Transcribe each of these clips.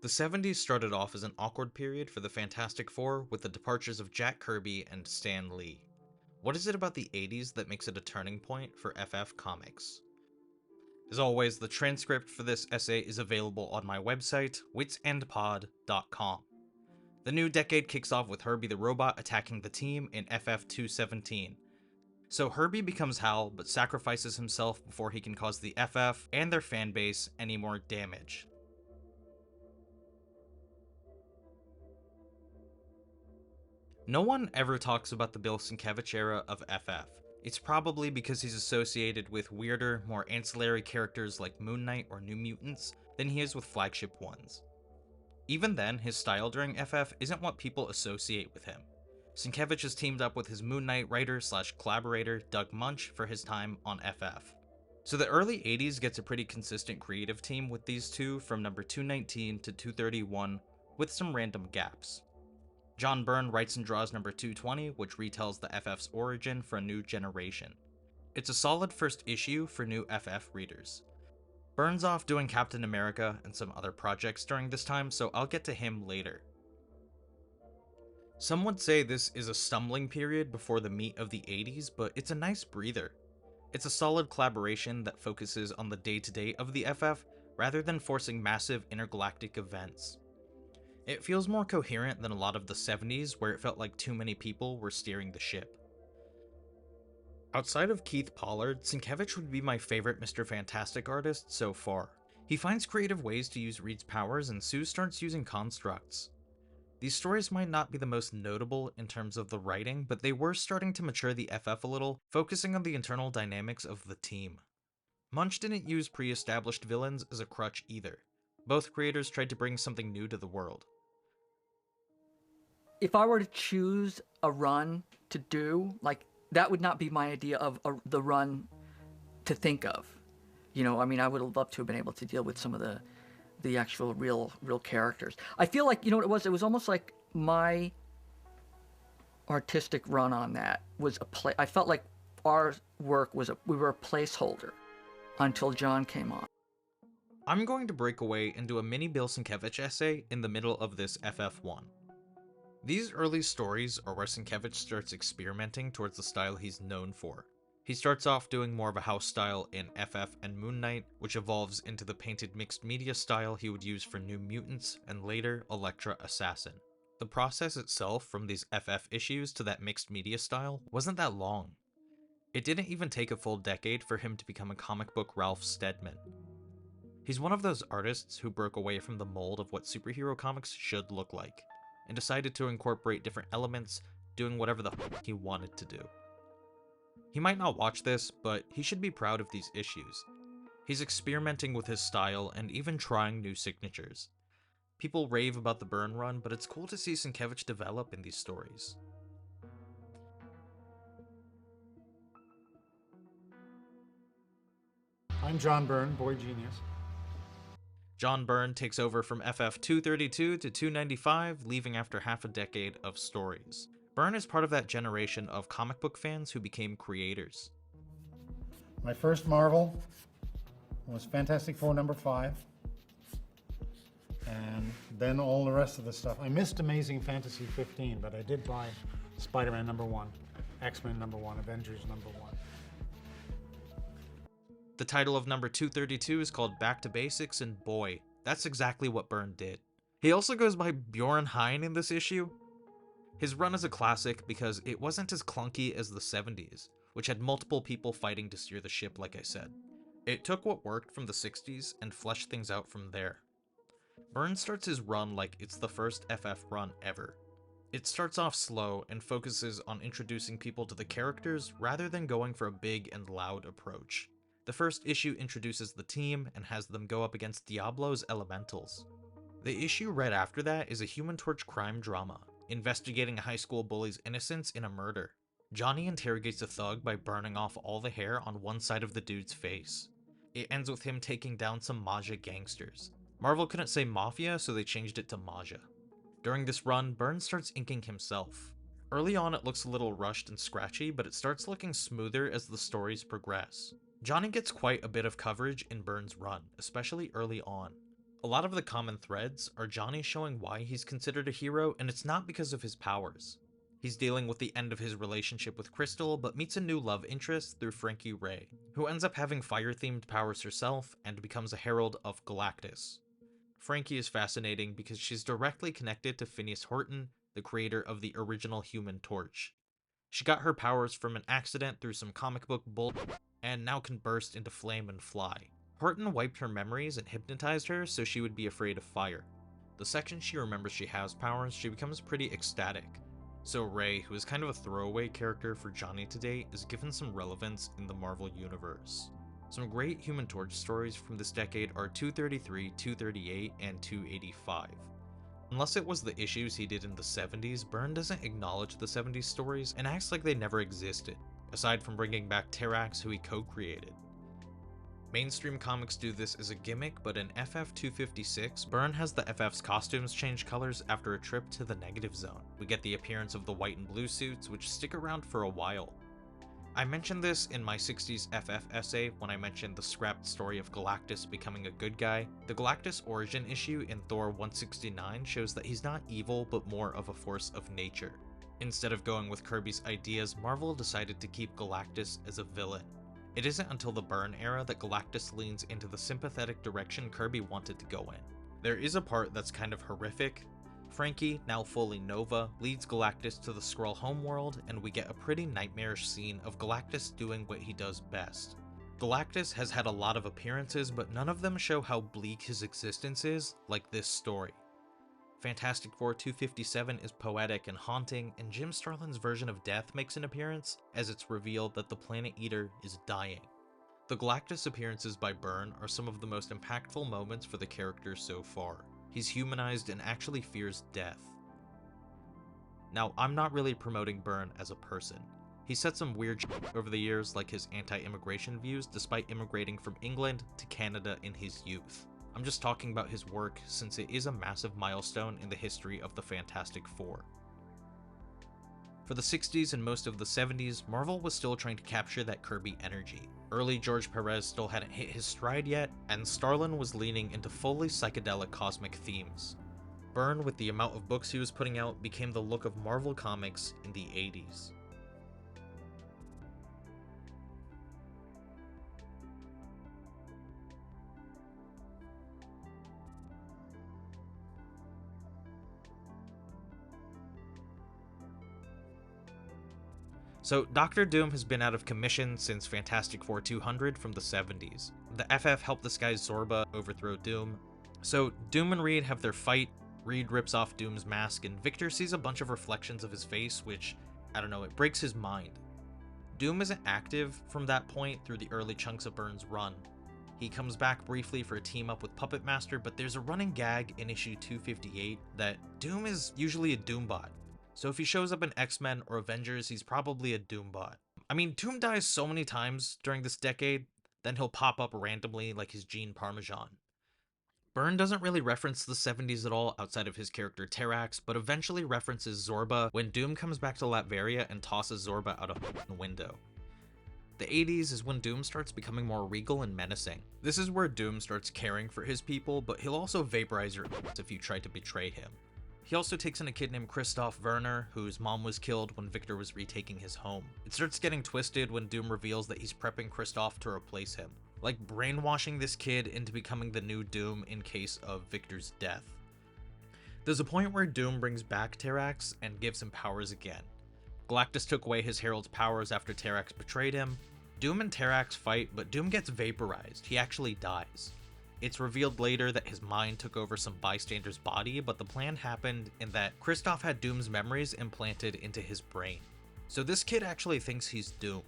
The 70s started off as an awkward period for the Fantastic Four with the departures of Jack Kirby and Stan Lee. What is it about the 80s that makes it a turning point for FF Comics? As always, the transcript for this essay is available on my website, witsendpod.com. The new decade kicks off with Herbie the Robot attacking the team in FF 217. So Herbie becomes Hal, but sacrifices himself before he can cause the FF and their fanbase any more damage. No one ever talks about the Bill Sienkiewicz era of FF. It's probably because he's associated with weirder, more ancillary characters like Moon Knight or New Mutants than he is with flagship ones. Even then, his style during FF isn't what people associate with him. Sienkiewicz has teamed up with his Moon Knight writer/collaborator Doug Moench for his time on FF. So the early 80s gets a pretty consistent creative team with these two from number 219 to 231 with some random gaps. John Byrne writes and draws number 220, which retells the FF's origin for a new generation. It's a solid first issue for new FF readers. Byrne's off doing Captain America and some other projects during this time, so I'll get to him later. Some would say this is a stumbling period before the meat of the 80s, but it's a nice breather. It's a solid collaboration that focuses on the day-to-day of the FF rather than forcing massive intergalactic events. It feels more coherent than a lot of the 70s, where it felt like too many people were steering the ship. Outside of Keith Pollard, Sienkiewicz would be my favorite Mr. Fantastic artist so far. He finds creative ways to use Reed's powers, and Sue starts using constructs. These stories might not be the most notable in terms of the writing, but they were starting to mature the FF a little, focusing on the internal dynamics of the team. Moench didn't use pre-established villains as a crutch either. Both creators tried to bring something new to the world. If I were to choose a run to do, like, that would not be my idea of the run to think of. You know, I mean, I would have loved to have been able to deal with some of the actual real we I feel like, you know what it was? It was almost like my artistic run on that was a play. I felt like our work was we were a placeholder until John came on. I'm going to break away and do a mini Bill Sienkiewicz essay in the middle of this FF1. These early stories are where Sienkiewicz starts experimenting towards the style he's known for. He starts off doing more of a house style in FF and Moon Knight, which evolves into the painted mixed media style he would use for New Mutants and later Elektra Assassin. The process itself from these FF issues to that mixed media style wasn't that long. It didn't even take a full decade for him to become a comic book Ralph Steadman. He's one of those artists who broke away from the mold of what superhero comics should look like, and decided to incorporate different elements, doing whatever the fuck he wanted to do. He might not watch this, but he should be proud of these issues. He's experimenting with his style and even trying new signatures. People rave about the Byrne run, but it's cool to see Sienkiewicz develop in these stories. I'm John Byrne, boy genius. John Byrne takes over from FF 232 to 295, leaving after half a decade of stories. Byrne is part of that generation of comic book fans who became creators. My first Marvel was Fantastic Four #5. And then all the rest of the stuff. I missed Amazing Fantasy 15, but I did buy Spider-Man #1, X-Men #1, Avengers #1. The title of number 232 is called Back to Basics, and boy, that's exactly what Byrne did. He also goes by Bjorn Hein in this issue. His run is a classic because it wasn't as clunky as the 70s, which had multiple people fighting to steer the ship like I said. It took what worked from the 60s and fleshed things out from there. Byrne starts his run like it's the first FF run ever. It starts off slow and focuses on introducing people to the characters rather than going for a big and loud approach. The first issue introduces the team and has them go up against Diablo's elementals. The issue right after that is a Human Torch crime drama, investigating a high school bully's innocence in a murder. Johnny interrogates a thug by burning off all the hair on one side of the dude's face. It ends with him taking down some Maja gangsters. Marvel couldn't say Mafia, so they changed it to Maja. During this run, Byrne starts inking himself. Early on it looks a little rushed and scratchy, but it starts looking smoother as the stories progress. Johnny gets quite a bit of coverage in Byrne's run, especially early on. A lot of the common threads are Johnny showing why he's considered a hero, and it's not because of his powers. He's dealing with the end of his relationship with Crystal, but meets a new love interest through Frankie Ray, who ends up having fire-themed powers herself and becomes a herald of Galactus. Frankie is fascinating because she's directly connected to Phineas Horton, the creator of the original Human Torch. She got her powers from an accident through some comic book bull, and now can burst into flame and fly. Horton wiped her memories and hypnotized her so she would be afraid of fire. The second she remembers she has powers, she becomes pretty ecstatic. So Ray, who is kind of a throwaway character for Johnny to date, is given some relevance in the Marvel Universe. Some great Human Torch stories from this decade are 233, 238, and 285. Unless it was the issues he did in the 70s, Byrne doesn't acknowledge the 70s stories and acts like they never existed, aside from bringing back Terrax, who he co-created. Mainstream comics do this as a gimmick, but in FF256, Byrne has the FF's costumes change colors after a trip to the negative zone. We get the appearance of the white and blue suits, which stick around for a while. I mentioned this in my 60s FF essay when I mentioned the scrapped story of Galactus becoming a good guy. The Galactus origin issue in Thor 169 shows that he's not evil, but more of a force of nature. Instead of going with Kirby's ideas, Marvel decided to keep Galactus as a villain. It isn't until the Byrne Era that Galactus leans into the sympathetic direction Kirby wanted to go in. There is a part that's kind of horrific. Frankie, now fully Nova, leads Galactus to the Skrull homeworld, and we get a pretty nightmarish scene of Galactus doing what he does best. Galactus has had a lot of appearances, but none of them show how bleak his existence is, like this story. Fantastic Four 257 is poetic and haunting, and Jim Starlin's version of death makes an appearance, as it's revealed that the Planet Eater is dying. The Galactus appearances by Byrne are some of the most impactful moments for the character so far. He's humanized and actually fears death. Now, I'm not really promoting Byrne as a person. He said some weird shit over the years, like his anti-immigration views, despite immigrating from England to Canada in his youth. I'm just talking about his work since it is a massive milestone in the history of the Fantastic Four. For the 60s and most of the 70s, Marvel was still trying to capture that Kirby energy. Early George Perez still hadn't hit his stride yet, and Starlin was leaning into fully psychedelic cosmic themes. Byrne, with the amount of books he was putting out, became the look of Marvel Comics in the 80s. So, Doctor Doom has been out of commission since Fantastic Four 200 from the 70s. The FF helped this guy Zorba overthrow Doom. So, Doom and Reed have their fight, Reed rips off Doom's mask, and Victor sees a bunch of reflections of his face, which, I don't know, it breaks his mind. Doom isn't active from that point through the early chunks of Byrne's run. He comes back briefly for a team up with Puppet Master, but there's a running gag in issue 258 that Doom is usually a Doombot. So if he shows up in X-Men or Avengers, he's probably a Doombot. I mean, Doom dies so many times during this decade, then he'll pop up randomly like his Gene Parmesan. Byrne doesn't really reference the 70s at all outside of his character Terrax, but eventually references Zorba when Doom comes back to Latveria and tosses Zorba out a window. The 80s is when Doom starts becoming more regal and menacing. This is where Doom starts caring for his people, but he'll also vaporize your if you try to betray him. He also takes in a kid named Christoph Werner, whose mom was killed when Victor was retaking his home. It starts getting twisted when Doom reveals that he's prepping Christoph to replace him, like brainwashing this kid into becoming the new Doom in case of Victor's death. There's a point where Doom brings back Terrax and gives him powers again. Galactus took away his herald's powers after Terrax betrayed him. Doom and Terrax fight, but Doom gets vaporized. He actually dies. It's revealed later that his mind took over some bystander's body, but the plan happened in that Christoph had Doom's memories implanted into his brain. So this kid actually thinks he's Doom.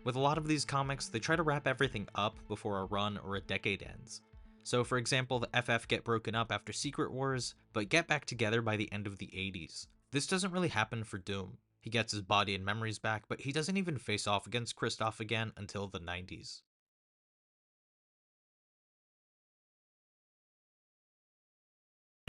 With a lot of these comics, they try to wrap everything up before a run or a decade ends. So for example, the FF get broken up after Secret Wars, but get back together by the end of the 80s. This doesn't really happen for Doom. He gets his body and memories back, but he doesn't even face off against Christoph again until the 90s.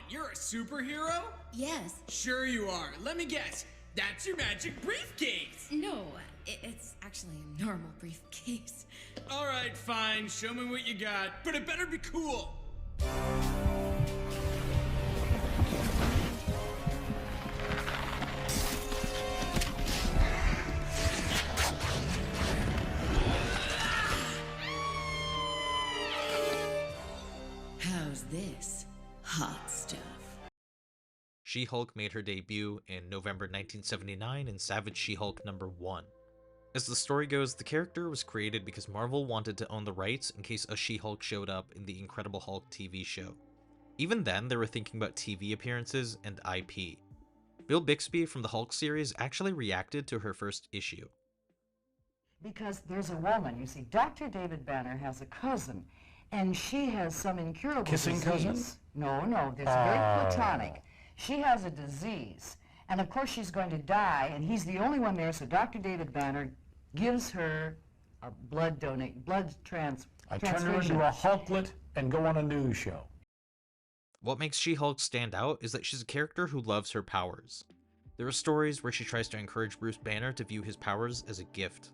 You're a superhero? Yes. Sure you are. Let me guess. That's your magic briefcase. No, it's actually a normal briefcase. All right, fine. Show me what you got. But it better be cool. How's this? Hot stuff. She-Hulk made her debut in November 1979 in Savage She-Hulk #1. As the story goes, the character was created because Marvel wanted to own the rights in case a She-Hulk showed up in the Incredible Hulk TV show. Even then, they were thinking about TV appearances and IP. Bill Bixby from the Hulk series actually reacted to her first issue. Because there's a woman, you see, Dr. David Banner has a cousin, and she has some incurable Kissing disease. cousin? No, it's very platonic. She has a disease, and of course she's going to die, and he's the only one there, so Dr. David Banner gives her a blood transfusion. I turn her into a Hulklet and go on a news show. What makes She-Hulk stand out is that she's a character who loves her powers. There are stories where she tries to encourage Bruce Banner to view his powers as a gift.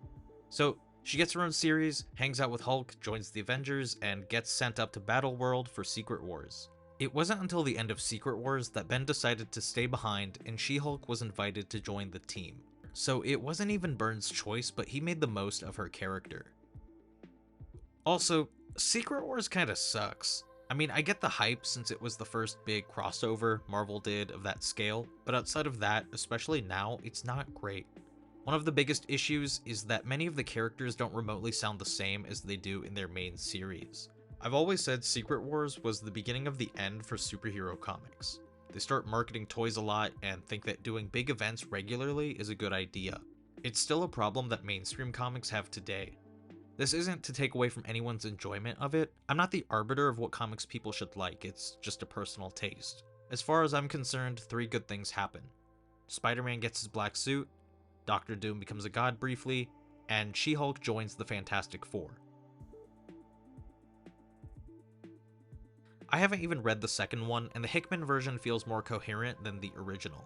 So, she gets her own series, hangs out with Hulk, joins the Avengers, and gets sent up to Battle World for Secret Wars. It wasn't until the end of Secret Wars that Ben decided to stay behind and She-Hulk was invited to join the team. So it wasn't even Byrne's choice, but he made the most of her character. Also, Secret Wars kinda sucks. I mean, I get the hype since it was the first big crossover Marvel did of that scale, but outside of that, especially now, it's not great. One of the biggest issues is that many of the characters don't remotely sound the same as they do in their main series. I've always said Secret Wars was the beginning of the end for superhero comics. They start marketing toys a lot and think that doing big events regularly is a good idea. It's still a problem that mainstream comics have today. This isn't to take away from anyone's enjoyment of it. I'm not the arbiter of what comics people should like, it's just a personal taste. As far as I'm concerned, 3 good things happen. Spider-Man gets his black suit, Doctor Doom becomes a god briefly, and She-Hulk joins the Fantastic Four. I haven't even read the second one, and the Hickman version feels more coherent than the original.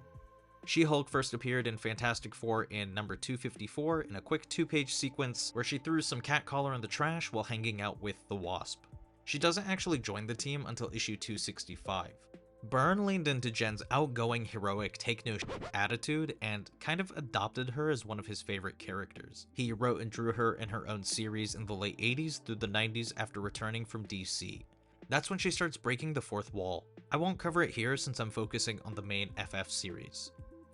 She-Hulk first appeared in Fantastic Four in number 254 in a quick 2-page sequence where she threw some cat collar in the trash while hanging out with the Wasp. She doesn't actually join the team until issue 265. Byrne leaned into Jen's outgoing, heroic, take-no-shit attitude and kind of adopted her as one of his favorite characters. He wrote and drew her in her own series in the late 80s through the 90s after returning from DC. That's when she starts breaking the fourth wall. I won't cover it here since I'm focusing on the main FF series.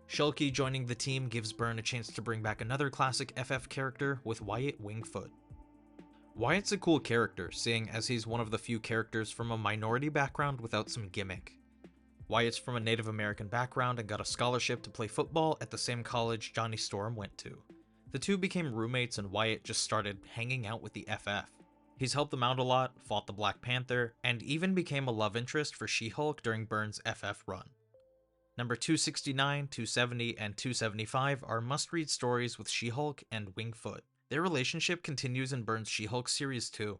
Shulkie joining the team gives Byrne a chance to bring back another classic FF character with Wyatt Wingfoot. Wyatt's a cool character, seeing as he's one of the few characters from a minority background without some gimmick. Wyatt's from a Native American background and got a scholarship to play football at the same college Johnny Storm went to. The two became roommates and Wyatt just started hanging out with the FF. He's helped them out a lot, fought the Black Panther, and even became a love interest for She-Hulk during Byrne's FF run. Number 269, 270, and 275 are must-read stories with She-Hulk and Wingfoot. Their relationship continues in Byrne's She-Hulk series too.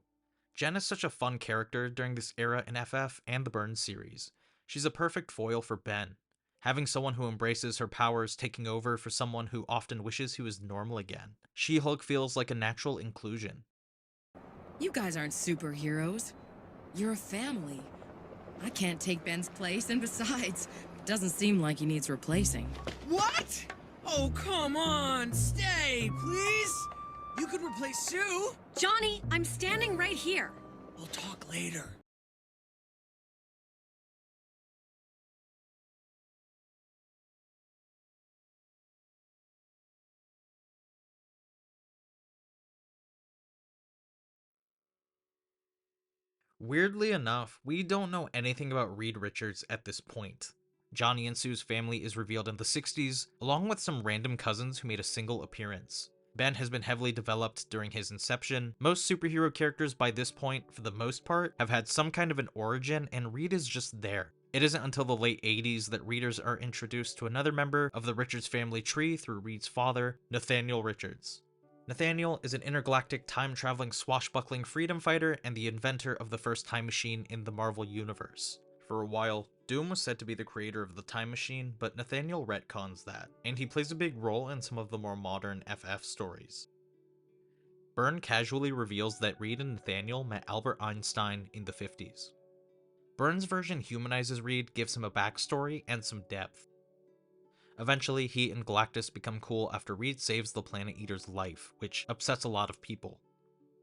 Jen is such a fun character during this era in FF and the Byrne series. She's a perfect foil for Ben. Having someone who embraces her powers taking over for someone who often wishes he was normal again. She-Hulk feels like a natural inclusion. You guys aren't superheroes. You're a family. I can't take Ben's place, and besides, it doesn't seem like he needs replacing. What? Oh, come on. Stay, please. You could replace Sue. Johnny, I'm standing right here. We'll talk later. Weirdly enough, we don't know anything about Reed Richards at this point. Johnny and Sue's family is revealed in the 60s, along with some random cousins who made a single appearance. Ben has been heavily developed during his inception. Most superhero characters by this point, for the most part, have had some kind of an origin, and Reed is just there. It isn't until the late 80s that readers are introduced to another member of the Richards family tree through Reed's father, Nathaniel Richards. Nathaniel is an intergalactic time-traveling swashbuckling freedom fighter and the inventor of the first time machine in the Marvel Universe. For a while, Doom was said to be the creator of the time machine, but Nathaniel retcons that, and he plays a big role in some of the more modern FF stories. Byrne casually reveals that Reed and Nathaniel met Albert Einstein in the 50s. Byrne's version humanizes Reed, gives him a backstory and some depth. Eventually, he and Galactus become cool after Reed saves the Planet Eater's life, which upsets a lot of people.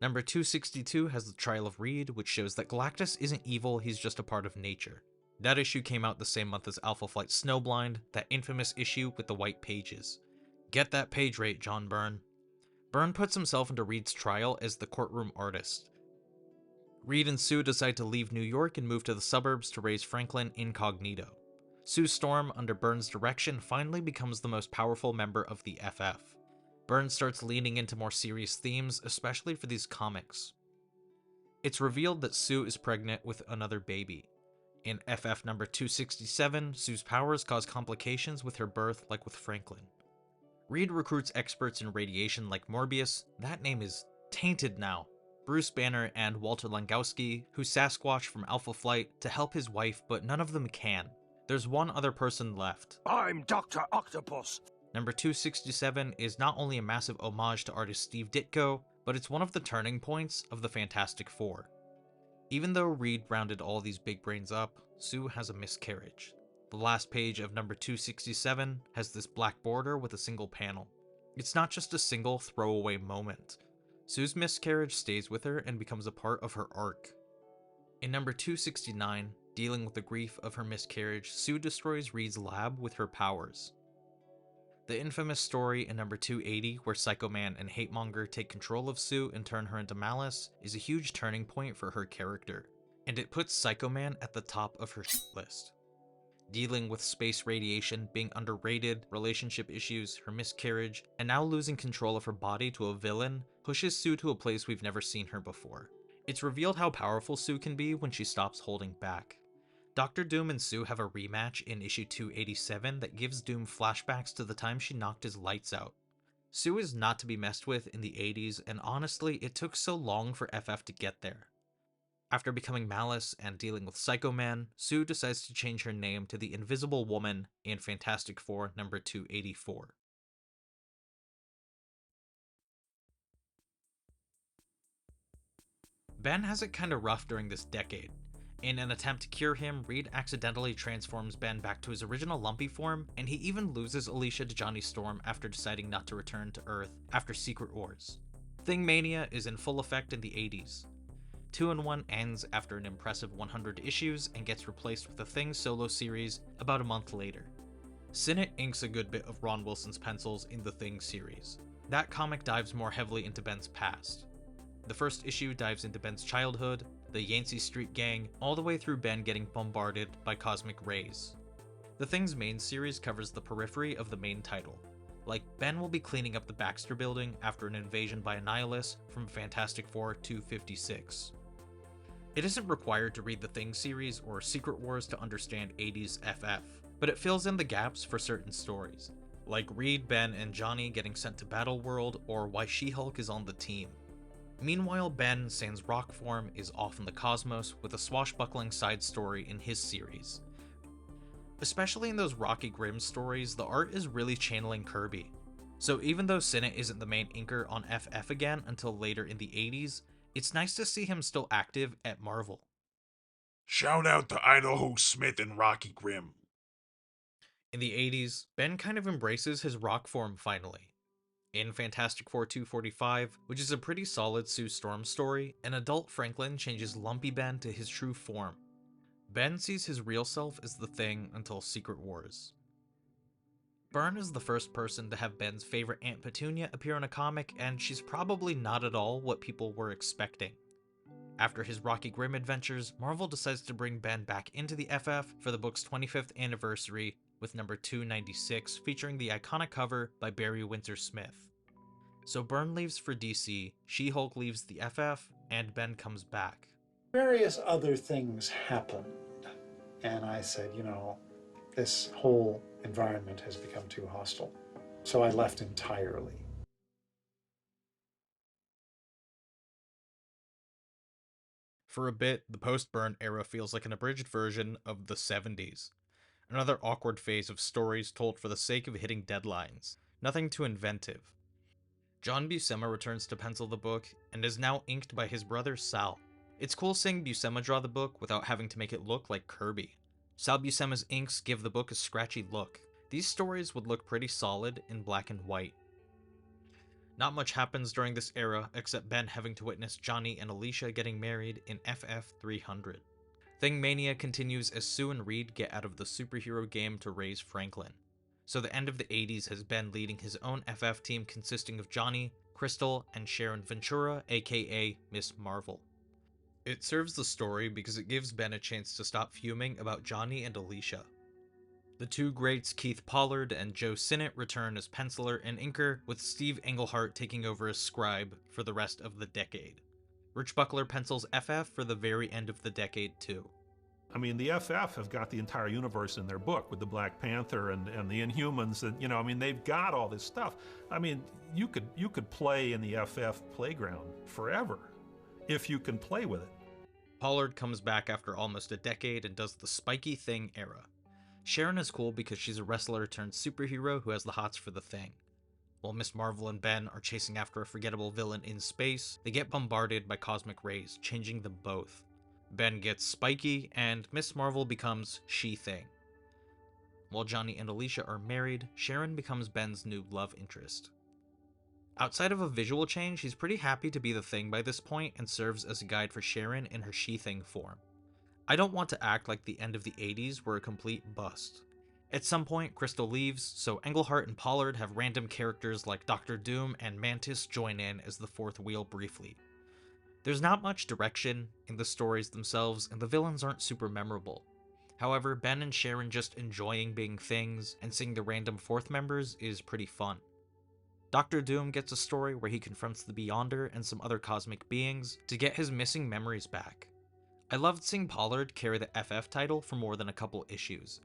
Number 262 has the trial of Reed, which shows that Galactus isn't evil, he's just a part of nature. That issue came out the same month as Alpha Flight Snowblind, that infamous issue with the white pages. Get that page rate, John Byrne. Byrne puts himself into Reed's trial as the courtroom artist. Reed and Sue decide to leave New York and move to the suburbs to raise Franklin incognito. Sue Storm, under Byrne's direction, finally becomes the most powerful member of the FF. Byrne starts leaning into more serious themes, especially for these comics. It's revealed that Sue is pregnant with another baby. In FF number 267, Sue's powers cause complications with her birth like with Franklin. Reed recruits experts in radiation like Morbius, that name is tainted now, Bruce Banner and Walter Langowski, who's Sasquatch from Alpha Flight, to help his wife, but none of them can. There's one other person left. I'm Dr. Octopus. Number 267 is not only a massive homage to artist Steve Ditko, but it's one of the turning points of the Fantastic Four. Even though Reed rounded all these big brains up, Sue has a miscarriage. The last page of number 267 has this black border with a single panel. It's not just a single throwaway moment. Sue's miscarriage stays with her and becomes a part of her arc. In number 269, dealing with the grief of her miscarriage, Sue destroys Reed's lab with her powers. The infamous story in number 280, where Psycho Man and Hatemonger take control of Sue and turn her into Malice, is a huge turning point for her character, and it puts Psycho Man at the top of her list. Dealing with space radiation, being underrated, relationship issues, her miscarriage, and now losing control of her body to a villain, pushes Sue to a place we've never seen her before. It's revealed how powerful Sue can be when she stops holding back. Dr. Doom and Sue have a rematch in issue 287 that gives Doom flashbacks to the time she knocked his lights out. Sue is not to be messed with in the 80s, and honestly, it took so long for FF to get there. After becoming Malice and dealing with Psycho Man, Sue decides to change her name to the Invisible Woman in Fantastic Four number 284. Ben has it kinda rough during this decade. In an attempt to cure him, Reed accidentally transforms Ben back to his original lumpy form, and he even loses Alicia to Johnny Storm after deciding not to return to Earth after Secret Wars. Thingmania is in full effect in the 80s. 2-in-1 ends after an impressive 100 issues and gets replaced with the Thing solo series about a month later. Sinnott inks a good bit of Ron Wilson's pencils in the Thing series. That comic dives more heavily into Ben's past. The first issue dives into Ben's childhood, the Yancey Street Gang, all the way through Ben getting bombarded by cosmic rays. The Thing's main series covers the periphery of the main title. Like, Ben will be cleaning up the Baxter Building after an invasion by Annihilus from Fantastic Four 256. It isn't required to read the Thing series or Secret Wars to understand 80s FF, but it fills in the gaps for certain stories, like Reed, Ben, and Johnny getting sent to Battle World, or why She-Hulk is on the team. Meanwhile, Ben, sans rock form, is off in the cosmos with a swashbuckling side story in his series. Especially in those Rocky Grimm stories, the art is really channeling Kirby. So even though Sinnott isn't the main inker on FF again until later in the 80s, it's nice to see him still active at Marvel. Shout out to Idaho Smith and Rocky Grimm. In the 80s, Ben kind of embraces his rock form finally. In Fantastic Four 245, which is a pretty solid Sue Storm story, an adult Franklin changes Lumpy Ben to his true form. Ben sees his real self as the Thing until Secret Wars. Byrne is the first person to have Ben's favorite Aunt Petunia appear in a comic, and she's probably not at all what people were expecting. After his Rocky Grimm adventures, Marvel decides to bring Ben back into the FF for the book's 25th anniversary with number 296 featuring the iconic cover by Barry Windsor Smith. So Byrne leaves for DC, She-Hulk leaves the FF, and Ben comes back. Various other things happened, and I said, this whole environment has become too hostile. So I left entirely. For a bit, the post-Byrne era feels like an abridged version of the 70s. Another awkward phase of stories told for the sake of hitting deadlines. Nothing too inventive. John Buscema returns to pencil the book, and is now inked by his brother Sal. It's cool seeing Buscema draw the book without having to make it look like Kirby. Sal Buscema's inks give the book a scratchy look. These stories would look pretty solid in black and white. Not much happens during this era except Ben having to witness Johnny and Alicia getting married in FF 300. Thingmania continues as Sue and Reed get out of the superhero game to raise Franklin. So the end of the 80s has Ben leading his own FF team consisting of Johnny, Crystal, and Sharon Ventura, aka Miss Marvel. It serves the story because it gives Ben a chance to stop fuming about Johnny and Alicia. The two greats Keith Pollard and Joe Sinnott return as penciler and inker, with Steve Englehart taking over as scribe for the rest of the decade. Rich Buckler pencils FF for the very end of the decade too. I mean, the FF have got the entire universe in their book with the Black Panther and the Inhumans, and, you know, I mean, they've got all this stuff. I mean, you could play in the FF playground forever if you can play with it. Pollard comes back after almost a decade and does the Spiky Thing era. Sharon is cool because she's a wrestler turned superhero who has the hots for the Thing. While Miss Marvel and Ben are chasing after a forgettable villain in space, they get bombarded by cosmic rays, changing them both. Ben gets spiky, and Miss Marvel becomes She-Thing. While Johnny and Alicia are married, Sharon becomes Ben's new love interest. Outside of a visual change, he's pretty happy to be the Thing by this point and serves as a guide for Sharon in her She-Thing form. I don't want to act like the end of the 80s were a complete bust. At some point, Crystal leaves, so Englehart and Pollard have random characters like Doctor Doom and Mantis join in as the fourth wheel briefly. There's not much direction in the stories themselves, and the villains aren't super memorable. However, Ben and Sharon just enjoying being Things and seeing the random fourth members is pretty fun. Dr. Doom gets a story where he confronts the Beyonder and some other cosmic beings to get his missing memories back. I loved seeing Pollard carry the FF title for more than a couple issues.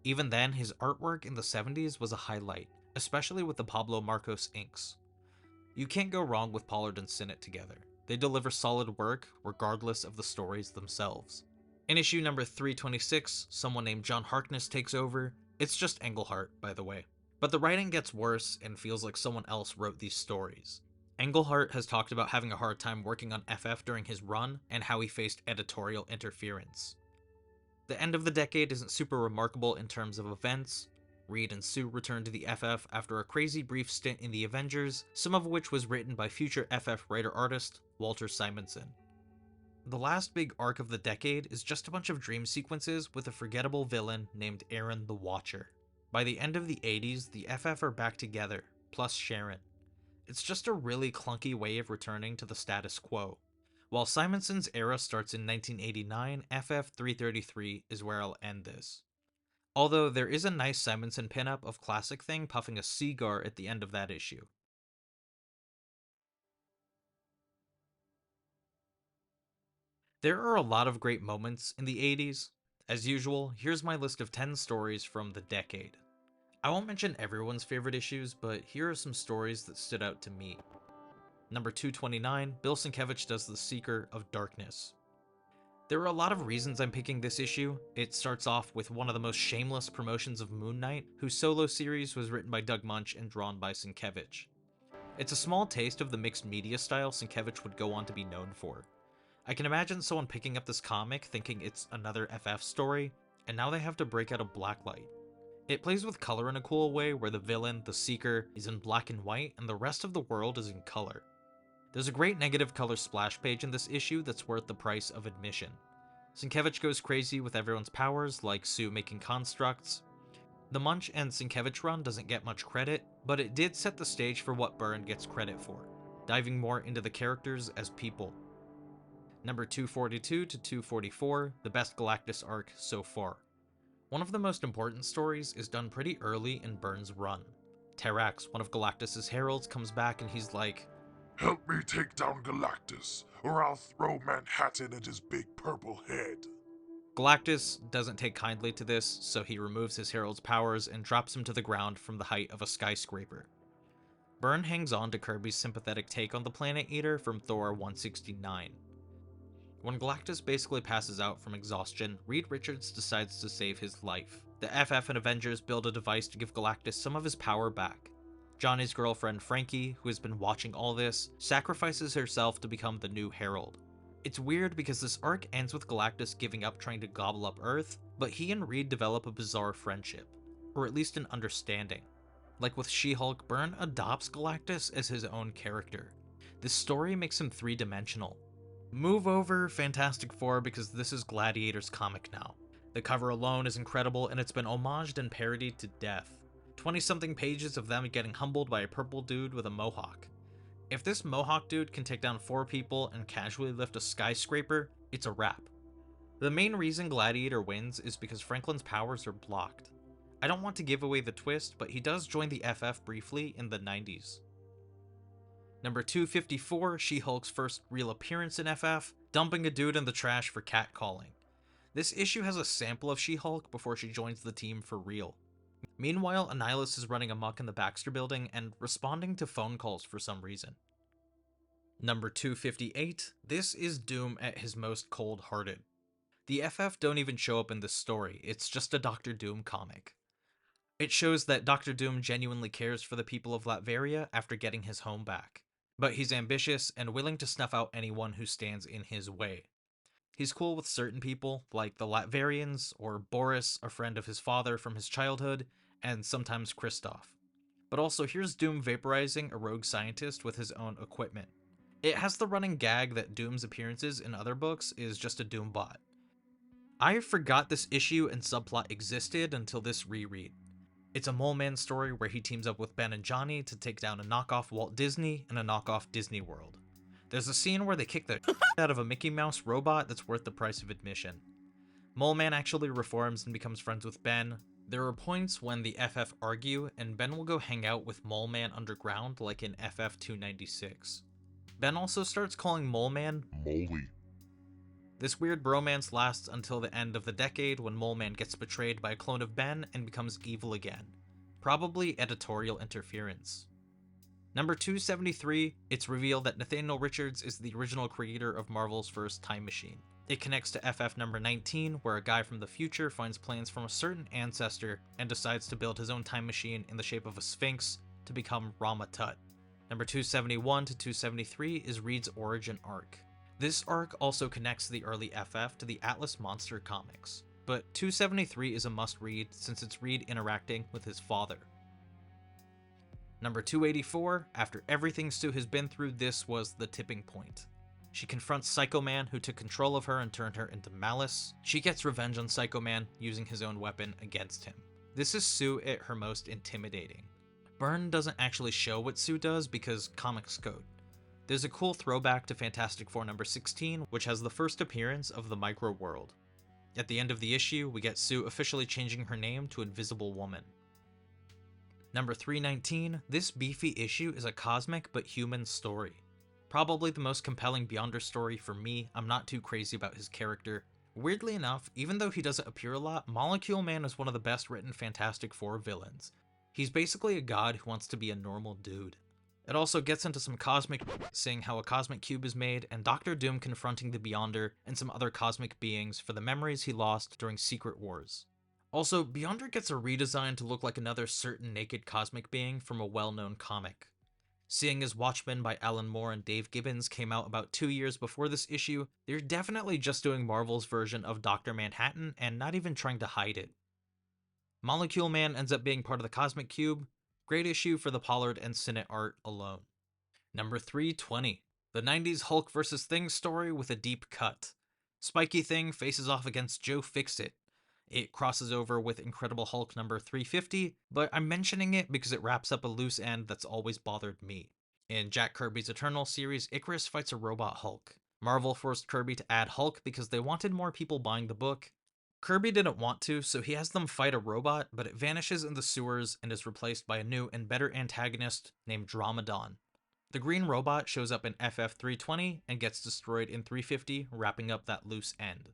Even then, his artwork in the 70s was a highlight, especially with the Pablo Marcos inks. You can't go wrong with Pollard and Sinnott together. They deliver solid work, regardless of the stories themselves. In issue number 326, someone named John Harkness takes over. It's just Englehart, by the way. But the writing gets worse and feels like someone else wrote these stories. Englehart has talked about having a hard time working on FF during his run, and how he faced editorial interference. The end of the decade isn't super remarkable in terms of events. Reed and Sue return to the FF after a crazy brief stint in the Avengers, some of which was written by future FF writer-artist Walter Simonson. The last big arc of the decade is just a bunch of dream sequences with a forgettable villain named Aaron the Watcher. By the end of the 80s, the FF are back together, plus Sharon. It's just a really clunky way of returning to the status quo. While Simonson's era starts in 1989, FF 333 is where I'll end this. Although there is a nice Simonson pinup of Classic Thing puffing a cigar at the end of that issue. There are a lot of great moments in the 80s. As usual, here's my list of 10 stories from the decade. I won't mention everyone's favorite issues, but here are some stories that stood out to me. Number 229, Bill Sienkiewicz does The Seeker of Darkness. There are a lot of reasons I'm picking this issue. It starts off with one of the most shameless promotions of Moon Knight, whose solo series was written by Doug Moench and drawn by Sienkiewicz. It's a small taste of the mixed media style Sienkiewicz would go on to be known for. I can imagine someone picking up this comic thinking it's another FF story, and now they have to break out a blacklight. It plays with color in a cool way where the villain, the Seeker, is in black and white and the rest of the world is in color. There's a great negative color splash page in this issue that's worth the price of admission. Sienkiewicz goes crazy with everyone's powers, like Sue making constructs. The Moench and Sienkiewicz run doesn't get much credit, but it did set the stage for what Byrne gets credit for, diving more into the characters as people. Number 242 to 244, the best Galactus arc so far. One of the most important stories is done pretty early in Byrne's run. Terrax, one of Galactus' heralds, comes back and he's like, "Help me take down Galactus, or I'll throw Manhattan at his big purple head." Galactus doesn't take kindly to this, so he removes his herald's powers and drops him to the ground from the height of a skyscraper. Byrne hangs on to Kirby's sympathetic take on the Planet Eater from Thor 169. When Galactus basically passes out from exhaustion, Reed Richards decides to save his life. The FF and Avengers build a device to give Galactus some of his power back. Johnny's girlfriend Frankie, who has been watching all this, sacrifices herself to become the new Herald. It's weird because this arc ends with Galactus giving up trying to gobble up Earth, but he and Reed develop a bizarre friendship, or at least an understanding. Like with She-Hulk, Byrne adopts Galactus as his own character. This story makes him three-dimensional. Move over Fantastic Four because this is Gladiator's comic now. The cover alone is incredible and it's been homaged and parodied to death. 20-something pages of them getting humbled by a purple dude with a mohawk. If this mohawk dude can take down 4 people and casually lift a skyscraper, it's a wrap. The main reason Gladiator wins is because Franklin's powers are blocked. I don't want to give away the twist, but he does join the FF briefly in the 90s. Number 254, She-Hulk's first real appearance in FF, dumping a dude in the trash for catcalling. This issue has a sample of She-Hulk before she joins the team for real. Meanwhile, Annihilus is running amok in the Baxter building and responding to phone calls for some reason. Number 258, this is Doom at his most cold-hearted. The FF don't even show up in this story, it's just a Doctor Doom comic. It shows that Doctor Doom genuinely cares for the people of Latveria after getting his home back, but he's ambitious and willing to snuff out anyone who stands in his way. He's cool with certain people, like the Latverians, or Boris, a friend of his father from his childhood, and sometimes Kristoff. But also, here's Doom vaporizing a rogue scientist with his own equipment. It has the running gag that Doom's appearances in other books is just a Doom bot. I forgot this issue and subplot existed until this reread. It's a Mole Man story where he teams up with Ben and Johnny to take down a knockoff Walt Disney and a knockoff Disney World. There's a scene where they kick the out of a Mickey Mouse robot that's worth the price of admission. Mole Man actually reforms and becomes friends with Ben. There are points when the FF argue, and Ben will go hang out with Mole Man underground like in FF 296. Ben also starts calling Mole Man Molly. This weird bromance lasts until the end of the decade when Mole Man gets betrayed by a clone of Ben and becomes evil again. Probably editorial interference. Number 273, it's revealed that Nathaniel Richards is the original creator of Marvel's first time machine. It connects to FF number 19, where a guy from the future finds plans from a certain ancestor and decides to build his own time machine in the shape of a sphinx to become Rama Tut. Number 271 to 273 is Reed's origin arc. This arc also connects the early FF to the Atlas Monster comics, but 273 is a must-read since it's Reed interacting with his father. Number 284, after everything Sue has been through, this was the tipping point. She confronts Psycho Man, who took control of her and turned her into Malice. She gets revenge on Psycho Man, using his own weapon against him. This is Sue at her most intimidating. Byrne doesn't actually show what Sue does because comics code. There's a cool throwback to Fantastic Four number 16, which has the first appearance of the Micro World. At the end of the issue, we get Sue officially changing her name to Invisible Woman. Number 319, this beefy issue is a cosmic but human story. Probably the most compelling Beyonder story for me. I'm not too crazy about his character. Weirdly enough, even though he doesn't appear a lot, Molecule Man is one of the best written Fantastic Four villains. He's basically a god who wants to be a normal dude. It also gets into some cosmic seeing how a cosmic cube is made, and Doctor Doom confronting the Beyonder and some other cosmic beings for the memories he lost during Secret Wars. Also, Beyonder gets a redesign to look like another certain naked cosmic being from a well-known comic. Seeing as Watchmen by Alan Moore and Dave Gibbons came out about 2 years before this issue, they're definitely just doing Marvel's version of Dr. Manhattan and not even trying to hide it. Molecule Man ends up being part of the Cosmic Cube. Great issue for the Pollard and Sinnott art alone. Number 320, the 90s Hulk vs. Thing story with a deep cut. Spiky Thing faces off against Joe Fixit. It crosses over with Incredible Hulk number 350, but I'm mentioning it because it wraps up a loose end that's always bothered me. In Jack Kirby's Eternal series, Icarus fights a robot Hulk. Marvel forced Kirby to add Hulk because they wanted more people buying the book. Kirby didn't want to, so he has them fight a robot, but it vanishes in the sewers and is replaced by a new and better antagonist named Dromedon. The green robot shows up in FF 320 and gets destroyed in 350, wrapping up that loose end.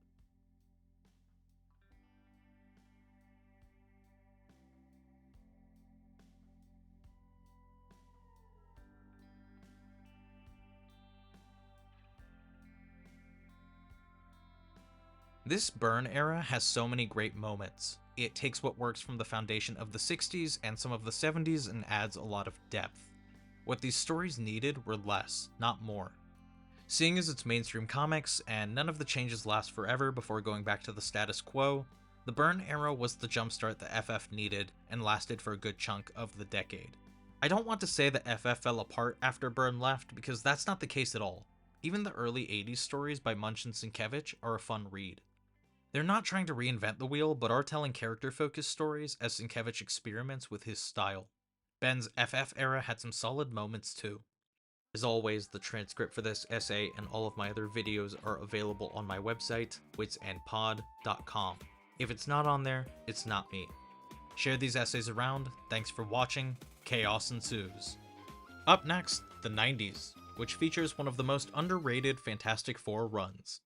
This Byrne era has so many great moments. It takes what works from the foundation of the 60s and some of the 70s and adds a lot of depth. What these stories needed were less, not more. Seeing as it's mainstream comics, and none of the changes last forever before going back to the status quo, the Byrne Era was the jumpstart the FF needed and lasted for a good chunk of the decade. I don't want to say that FF fell apart after Byrne left, because that's not the case at all. Even the early 80s stories by Moench and Sienkiewicz are a fun read. They're not trying to reinvent the wheel, but are telling character-focused stories as Sienkiewicz experiments with his style. Ben's FF era had some solid moments too. As always, the transcript for this essay and all of my other videos are available on my website, witsandpod.com. If it's not on there, it's not me. Share these essays around. Thanks for watching. Chaos ensues. Up next, the 90s, which features one of the most underrated Fantastic Four runs.